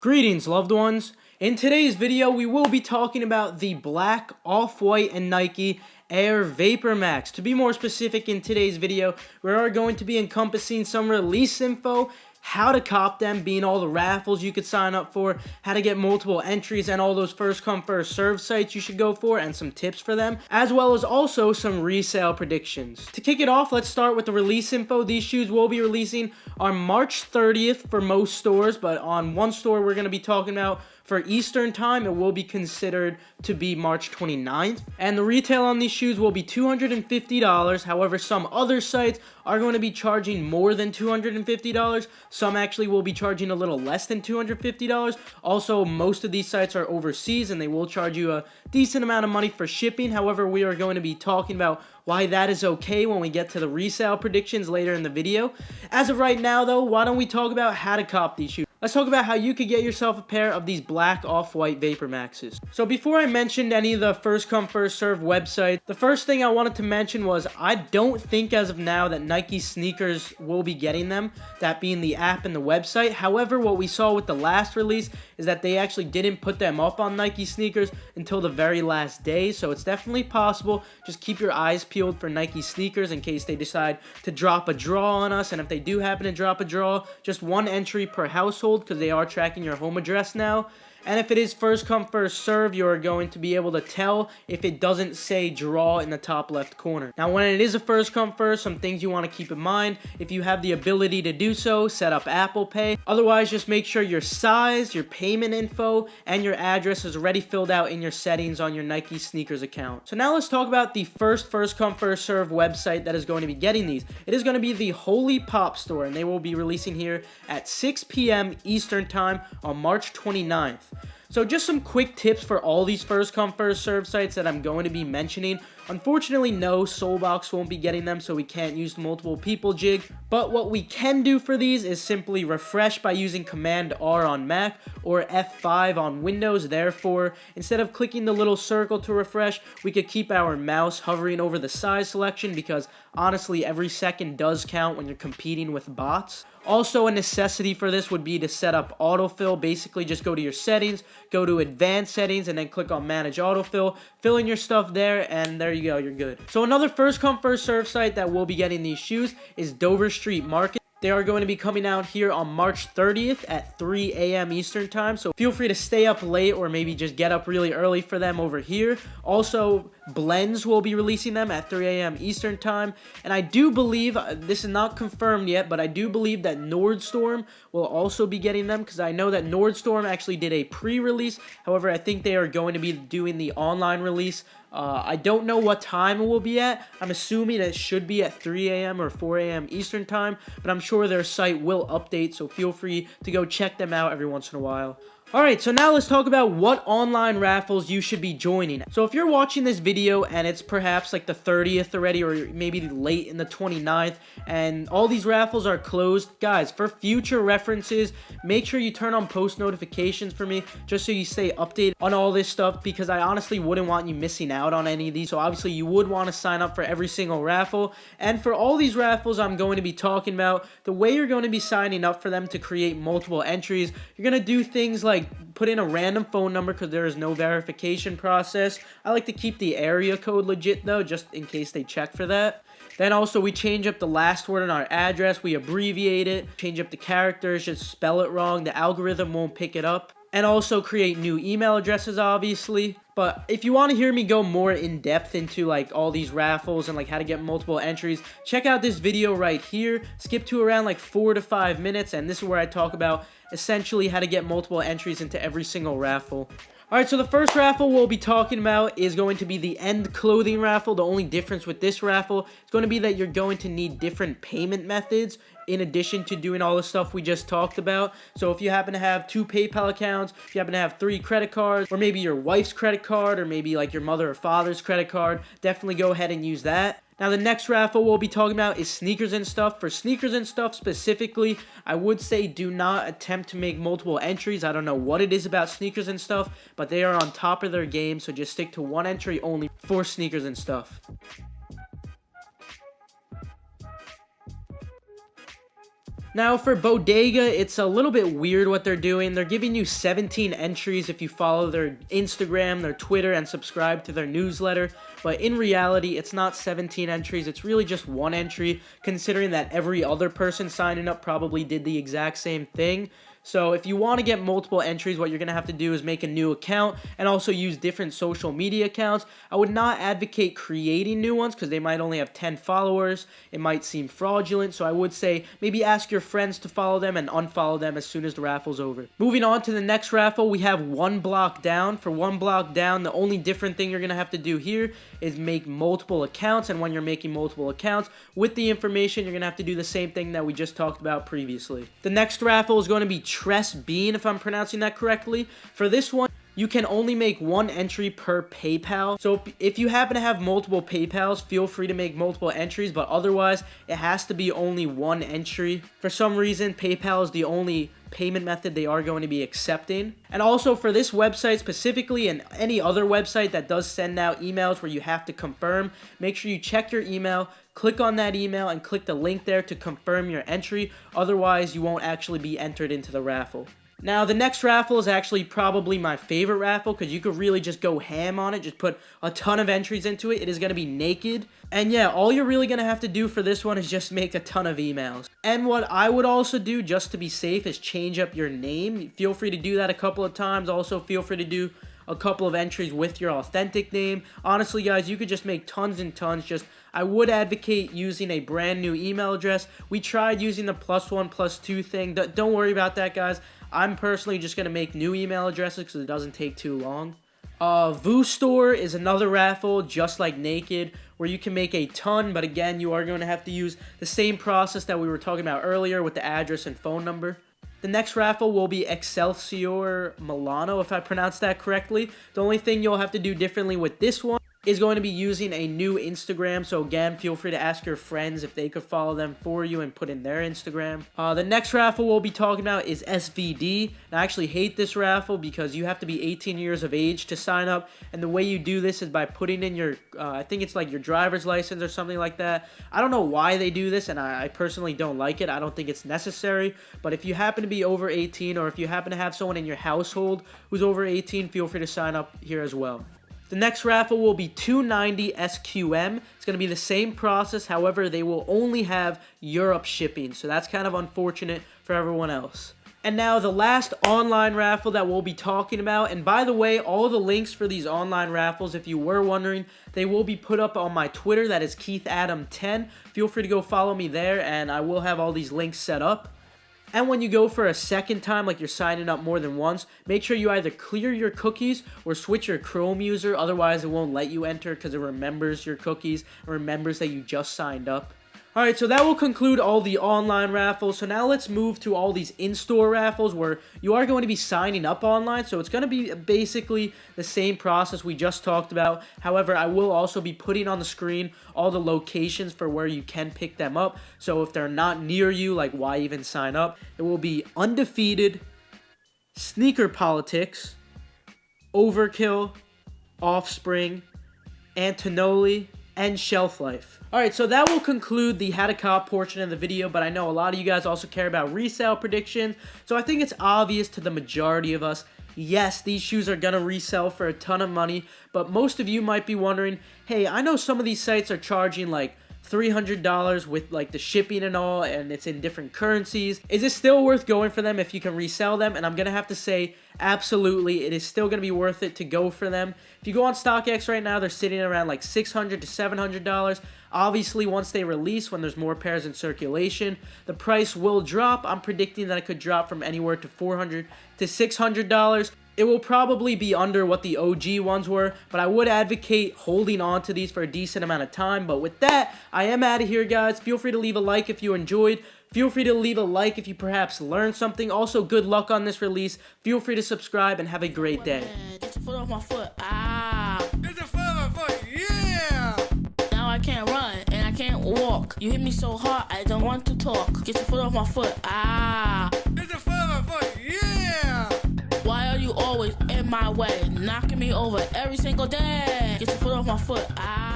Greetings, loved ones. In today's video, we will be talking about the black, off-white, and Nike Air vapormax. To be more specific, in today's video, we are going to be encompassing some release info, how to cop them, being all the raffles you could sign up for, how to get multiple entries, and all those first come first serve sites you should go for, and some tips for them, as well as also some resale predictions. To kick it off, let's start with the release info. These shoes will be releasing on March 30th for most stores, but on one store we're going to be talking about for Eastern time, it will be considered to be March 29th. And the retail on these shoes will be $250. However, some other sites are going to be charging more than $250. Some actually will be charging a little less than $250. Also, most of these sites are overseas and they will charge you a decent amount of money for shipping. However, we are going to be talking about why that is okay when we get to the resale predictions later in the video. As of right now, though, why don't we talk about how to cop these shoes? Let's talk about how you could get yourself a pair of these black off-white vapormaxes. So before I mentioned any of the first come first serve websites, the first thing I wanted to mention was I don't think as of now that Nike sneakers will be getting them, that being the app and the website. However, what we saw with the last release is that they actually didn't put them up on Nike sneakers until the very last day, so it's definitely possible. Just keep your eyes peeled for Nike sneakers in case they decide to drop a draw on us, and if they do happen to drop a draw, just one entry per household, because they are tracking your home address now. And if it is first come first serve, you're going to be able to tell if it doesn't say draw in the top left corner. Now when it is a first come first, some things you want to keep in mind: if you have the ability to do so, set up Apple Pay. Otherwise, just make sure your size, your payment info, and your address is already filled out in your settings on your Nike sneakers account. So now let's talk about the first come first serve website that is going to be getting these. It is going to be the Holy Pop store, and they will be releasing here at 6 p.m. Eastern time on March 29th. So just some quick tips for all these first come first serve sites that I'm going to be mentioning. Unfortunately, no, solebox won't be getting them, so we can't use multiple people jig. But what we can do for these is simply refresh by using Command R on Mac or F5 on Windows. Therefore, instead of clicking the little circle to refresh, we could keep our mouse hovering over the size selection, because honestly, every second does count when you're competing with bots. Also, a necessity for this would be to set up autofill. Basically, just go to your settings, go to advanced settings, and then click on manage autofill. Fill in your stuff there, and there you go, you're good. So another first come first serve site that will be getting these shoes is Dover Street Market. They are going to be coming out here on March 30th at 3 a.m. Eastern time, so feel free to stay up late or maybe just get up really early for them over here. Also, Blends will be releasing them at 3 a.m. Eastern time, and I do believe, this is not confirmed yet, but I do believe that Nordstrom will also be getting them, because I know that Nordstrom actually did a pre-release. However, I think they are going to be doing the online release. I don't know what time it will be at. I'm assuming it should be at 3 a.m. or 4 a.m. Eastern time, but I'm sure their site will update, so feel free to go check them out every once in a while. Alright, so now let's talk about what online raffles you should be joining. So if you're watching this video and it's perhaps like the 30th already, or maybe late in the 29th, and all these raffles are closed, guys, for future references, make sure you turn on post notifications for me, just so you stay updated on all this stuff, because I honestly wouldn't want you missing out on any of these. So obviously you would want to sign up for every single raffle. And for all these raffles I'm going to be talking about, the way you're going to be signing up for them to create multiple entries, you're going to do things like put in a random phone number, because there is no verification process. I like to keep the area code legit though, just in case they check for that. Then also we change up the last word in our address, we abbreviate it, change up the characters, just spell it wrong, the algorithm won't pick it up. And also create new email addresses, obviously. But if you want to hear me go more in depth into like all these raffles and like how to get multiple entries, check out this video right here. Skip to around like 4 to 5 minutes, and this is where I talk about essentially how to get multiple entries into every single raffle. Alright, so the first raffle we'll be talking about is going to be the End Clothing Raffle. The only difference with this raffle is going to be that you're going to need different payment methods in addition to doing all the stuff we just talked about. So if you happen to have 2 PayPal accounts, if you happen to have 3 credit cards, or maybe your wife's credit card, or maybe like your mother or father's credit card, definitely go ahead and use that. Now the next raffle we'll be talking about is Sneakers and Stuff. For Sneakers and Stuff specifically, I would say do not attempt to make multiple entries. I don't know what it is about Sneakers and Stuff, but they are on top of their game, so just stick to one entry only for Sneakers and Stuff. Now for Bodega, it's a little bit weird what they're doing. They're giving you 17 entries if you follow their Instagram, their Twitter, and subscribe to their newsletter. But in reality, it's not 17 entries. It's really just one entry, considering that every other person signing up probably did the exact same thing. So if you want to get multiple entries, what you're going to have to do is make a new account and also use different social media accounts. I would not advocate creating new ones because they might only have 10 followers. It might seem fraudulent. So I would say maybe ask your friends to follow them and unfollow them as soon as the raffle's over. Moving on to the next raffle, we have One Block Down. For One Block Down, the only different thing you're going to have to do here is make multiple accounts. And when you're making multiple accounts with the information, you're going to have to do the same thing that we just talked about previously. The next raffle is going to be Tress Bean, if I'm pronouncing that correctly. For this one, you can only make one entry per PayPal. So if you happen to have multiple PayPals, feel free to make multiple entries, but otherwise, it has to be only one entry. For some reason, PayPal is the only payment method they are going to be accepting. And also for this website specifically, and any other website that does send out emails where you have to confirm, make sure you check your email, click on that email, and click the link there to confirm your entry. Otherwise, you won't actually be entered into the raffle. Now, the next raffle is actually probably my favorite raffle because you could really just go ham on it, just put a ton of entries into it. It is going to be Naked. And yeah, all you're really going to have to do for this one is just make a ton of emails. And what I would also do, just to be safe, is change up your name. Feel free to do that a couple of times. Also, feel free to do a couple of entries with your authentic name. Honestly, guys, you could just make tons and tons. I would advocate using a brand new email address. We tried using the +1 +2 thing. Don't worry about that, guys. I'm personally just going to make new email addresses because it doesn't take too long. Voo Store is another raffle, just like Naked, where you can make a ton, but again, you are going to have to use the same process that we were talking about earlier with the address and phone number. The next raffle will be Excelsior Milano, if I pronounced that correctly. The only thing you'll have to do differently with this one is going to be using a new Instagram. So again, feel free to ask your friends if they could follow them for you and put in their Instagram. The next raffle we'll be talking about is SVD. And I actually hate this raffle because you have to be 18 years of age to sign up. And the way you do this is by putting in your, I think it's like your driver's license or something like that. I don't know why they do this, and I personally don't like it. I don't think it's necessary. But if you happen to be over 18, or if you happen to have someone in your household who's over 18, feel free to sign up here as well. The next raffle will be 290 SQM. It's going to be the same process. However, they will only have Europe shipping. So that's kind of unfortunate for everyone else. And now the last online raffle that we'll be talking about. And by the way, all the links for these online raffles, if you were wondering, they will be put up on my Twitter. That is KeithAdam10. Feel free to go follow me there, and I will have all these links set up. And when you go for a second time, like you're signing up more than once, make sure you either clear your cookies or switch your Chrome user. Otherwise, it won't let you enter because it remembers your cookies and remembers that you just signed up. Alright, so that will conclude all the online raffles. So now let's move to all these in-store raffles where you are going to be signing up online. So it's going to be basically the same process we just talked about. However, I will also be putting on the screen all the locations for where you can pick them up. So if they're not near you, like why even sign up? It will be Undefeated, Sneaker Politics, Overkill, Offspring, Antonoli, and Shelf Life. Alright, so that will conclude the How to Cop portion of the video, but I know a lot of you guys also care about resale predictions, so I think it's obvious to the majority of us, yes, these shoes are gonna resell for a ton of money, but most of you might be wondering, hey, I know some of these sites are charging like $300 with like the shipping and all, and it's in different currencies. Is it still worth going for them if you can resell them? And I'm gonna have to say, absolutely, it is still gonna be worth it to go for them. If you go on StockX right now, they're sitting around like $600 to $700. Obviously, once they release, when there's more pairs in circulation, the price will drop. I'm predicting that it could drop from anywhere to $400 to $600. It will probably be under what the OG ones were, but I would advocate holding on to these for a decent amount of time. But with that, I am out of here, guys. Feel free to leave a like if you enjoyed. Feel free to leave a like if you perhaps learned something. Also, good luck on this release. Feel free to subscribe and have a great day. Get your foot off my foot. Ah. Get your foot off my foot. Yeah. Now I can't run and I can't walk. You hit me so hard, I don't want to talk. Get your foot off my foot. Ah. Get your foot off my foot. Yeah. Why are you always in my way? Knocking me over every single day. Get your foot off my foot. Ah.